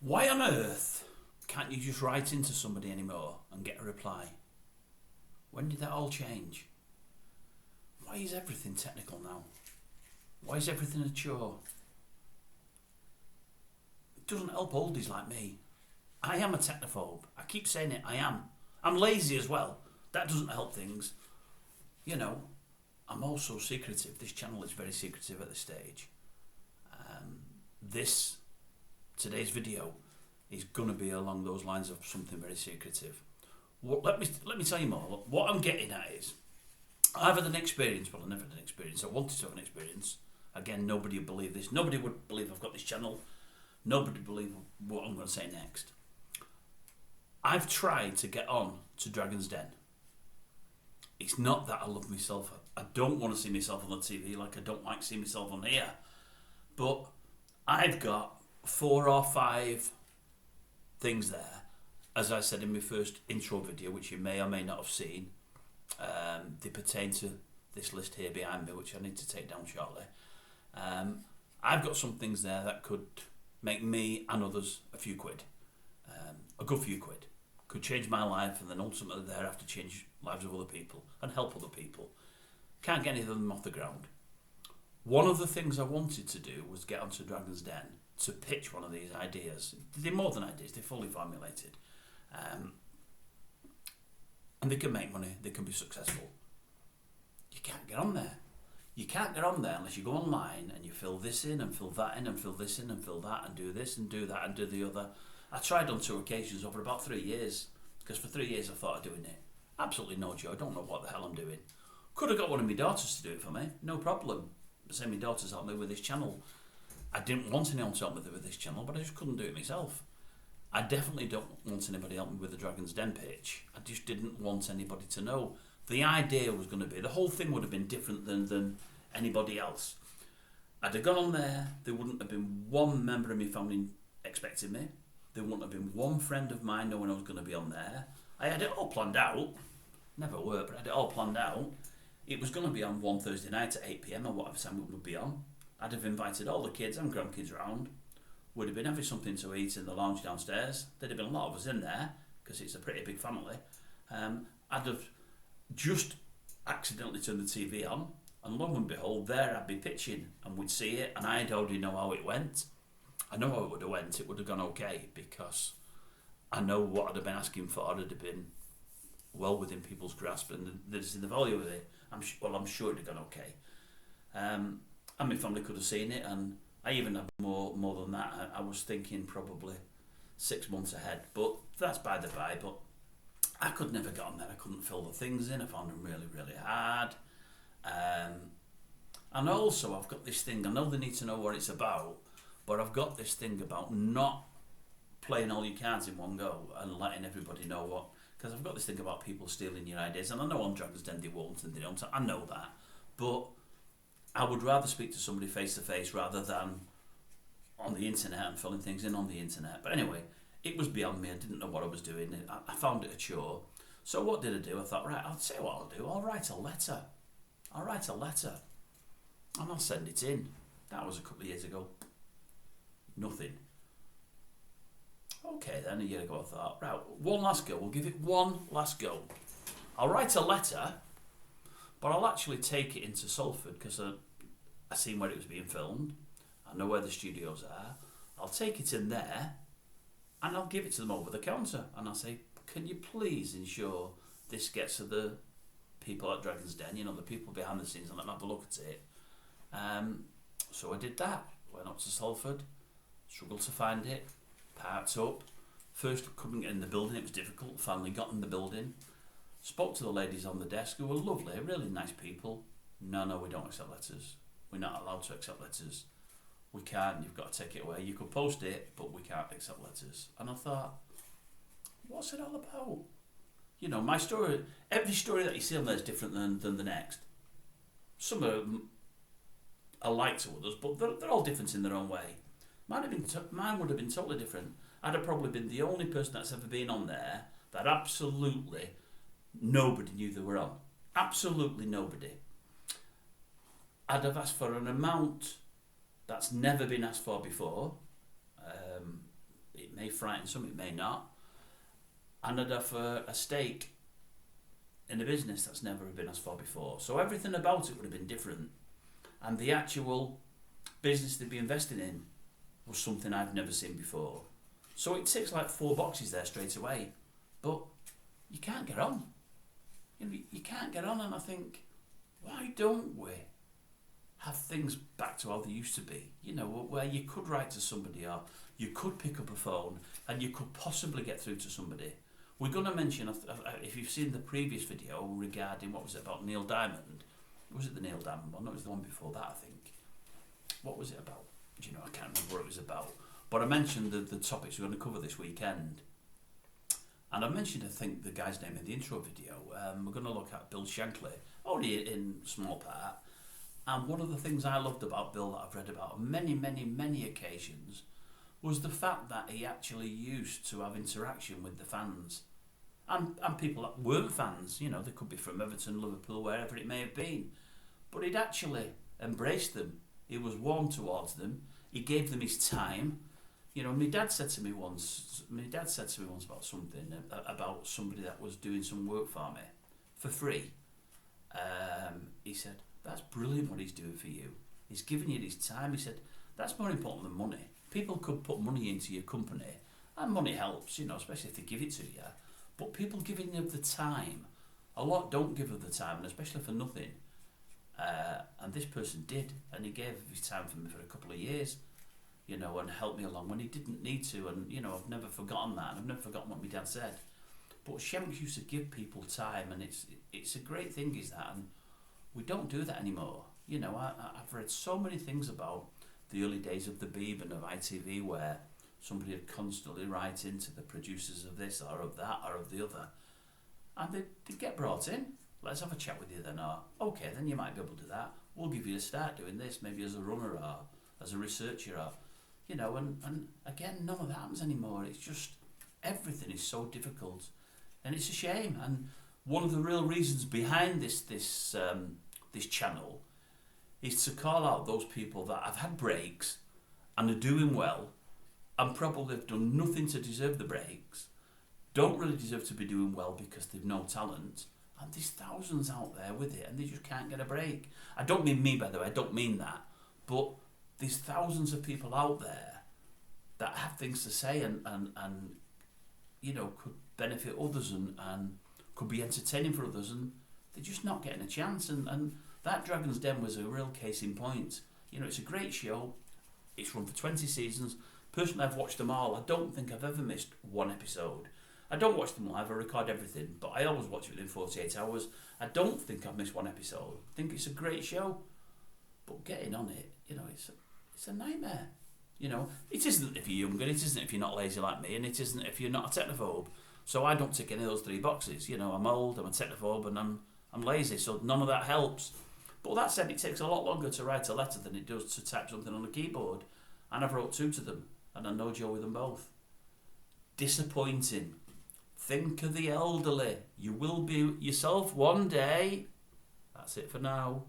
Why on earth can't you just write into somebody anymore and get a reply? When did that all change? Why is everything technical now? Why is everything a chore? It doesn't help oldies like me. I am a technophobe. I keep saying it, I am. I'm lazy as well. That doesn't help things. You know, I'm also secretive. This channel is very secretive at this stage. Today's video is going to be along those lines of something very secretive. Let me tell you more. What I'm getting at is, I've had an experience. Well, I never had an experience. I wanted to have an experience. Again, nobody would believe this. Nobody would believe I've got this channel. Nobody would believe what I'm going to say next. I've tried to get on to Dragon's Den. It's not that I love myself. I don't want to see myself on the TV like I don't like seeing myself on here. But I've got 4 or 5 things there, as I said in my first intro video, which you may or may not have seen. They pertain to this list here behind me, which I need to take down shortly. I've got some things there that could make me and others a few quid. A good few quid. Could change my life and then ultimately thereafter change lives of other people and help other people. Can't get any of them off the ground. One of the things I wanted to do was get onto Dragon's Den to pitch one of these ideas. They're more than ideas, they're fully formulated. And they can make money, they can be successful. You can't get on there. You can't get on there unless you go online and you fill this in and fill that in and fill this in and fill that and do this and do that and do the other. I tried on 2 occasions over about 3 years, because for 3 years I thought of doing it. Absolutely no joy, I don't know what the hell I'm doing. Could have got one of my daughters to do it for me, no problem. Say my daughters helped me with this channel. I didn't want anyone to help me with this channel, but I just couldn't do it myself. I definitely don't want anybody helping me with the Dragon's Den pitch. I just didn't want anybody to know. The idea was going to be, the whole thing would have been different than anybody else. I'd have gone on there, there wouldn't have been one member of my family expecting me. There wouldn't have been one friend of mine knowing I was going to be on there. I had it all planned out. Never worked, but I had it all planned out. It was going to be on one Thursday night at 8 PM or whatever time it would be on. I'd have invited all the kids and grandkids round. Would have been having something to eat in the lounge downstairs. There'd have been a lot of us in there, because it's a pretty big family. I'd have just accidentally turned the TV on, and lo and behold, there I'd be pitching, and we'd see it, and I'd already know how it went. I know how it would have went. It would have gone okay, because I know what I'd have been asking for would have been well within people's grasp, and the value of it, I'm sure it'd have gone okay. And my family could have seen it, and I even had more than that. I was thinking probably 6 months ahead, but that's by the by. But I could never get on there. I couldn't fill the things in. I found them really, really hard. And also, I've got this thing. I know they need to know what it's about, but I've got this thing about not playing all your cards in one go and letting everybody know what. Because I've got this thing about people stealing your ideas, and I know on Dragon's Den they won't and they don't. I know that, but I would rather speak to somebody face to face rather than on the internet and filling things in on the internet. But anyway, it was beyond me. I didn't know what I was doing. I found it a chore. So what did I do? I thought, right, I'll tell you what I'll do. I'll write a letter. And I'll send it in. That was a couple of years ago. Nothing. Okay, then a year ago I thought, right, one last go. We'll give it one last go. I'll write a letter, but I'll actually take it into Salford, because I seen where it was being filmed. I know where the studios are. I'll take it in there, and I'll give it to them over the counter. And I'll say, can you please ensure this gets to the people at Dragon's Den, the people behind the scenes, and let them have a look at it. So I did that. Went up to Salford, struggled to find it, parked up. First couldn't get in the building, it was difficult. Finally got in the building. Spoke to the ladies on the desk, who were lovely, really nice people. No, we don't accept letters. We're not allowed to accept letters. We can't, you've got to take it away. You could post it, but we can't accept letters. And I thought, what's it all about? My story, every story that you see on there is different than the next. Some are alike to others, but they're all different in their own way. Mine would have been totally different. I'd have probably been the only person that's ever been on there that absolutely nobody knew they were on. Absolutely nobody. I'd have asked for an amount that's never been asked for before. it may frighten some, it may not. And I'd offer a stake in a business that's never been asked for before. So everything about it would have been different. And the actual business they'd be investing in was something I've never seen before. So it ticks like 4 boxes there straight away. But you can't get on. You can't get on, and I think, why don't we have things back to how they used to be? Where you could write to somebody, or you could pick up a phone and you could possibly get through to somebody. We're going to mention, if you've seen the previous video regarding, what was it about Neil Diamond? Was it the Neil Diamond one? No, it was the one before that, I think. What was it about? I can't remember what it was about. But I mentioned the topics we're going to cover this weekend. And I mentioned, I think, the guy's name in the intro video. We're going to look at Bill Shankly, only in small part. And one of the things I loved about Bill that I've read about on many, many, many occasions was the fact that he actually used to have interaction with the fans. And people that weren't fans, they could be from Everton, Liverpool, wherever it may have been. But he'd actually embraced them. He was warm towards them. He gave them his time. My dad said to me once about something, about somebody that was doing some work for me for free. He said, that's brilliant what he's doing for you. He's giving you his time. He said, that's more important than money. People could put money into your company, and money helps, especially if they give it to you. But people giving you the time, a lot don't give of the time, and especially for nothing. And this person did, and he gave his time for me for a couple of years, and helped me along when he didn't need to. And I've never forgotten that, and I've never forgotten what my dad said. But Shanks used to give people time, and it's a great thing, is that, and we don't do that anymore. I've read so many things about the early days of the Beeb and of ITV, where somebody would constantly write into the producers of this or of that or of the other, and they'd get brought in. Let's have a chat with you then, or okay, then you might be able to do that. We'll give you a start doing this, maybe as a runner or as a researcher, or and again, none of that happens anymore. It's just, everything is so difficult, and it's a shame. And one of the real reasons behind this channel is to call out those people that have had breaks and are doing well, and probably have done nothing to deserve the breaks, don't really deserve to be doing well because they've no talent. And there's thousands out there with it, and they just can't get a break. I don't mean me, by the way, I don't mean that. But there's thousands of people out there that have things to say and could benefit others and could be entertaining for others, and they're just not getting a chance. And that Dragon's Den was a real case in point. It's a great show. It's run for 20 seasons. Personally, I've watched them all. I don't think I've ever missed one episode. I don't watch them live, I record everything, but I always watch it within 48 hours. I don't think I've missed one episode. I think it's a great show. But getting on it, it's a nightmare. It isn't if you're younger, it isn't if you're not lazy like me, and it isn't if you're not a technophobe. So I don't tick any of those 3 boxes. I'm old, I'm a technophobe, and I'm lazy, so none of that helps. But that said, it takes a lot longer to write a letter than it does to type something on a keyboard. And I've wrote 2 to them, and I know Joe with them both. Disappointing. Think of the elderly. You will be yourself one day. That's it for now.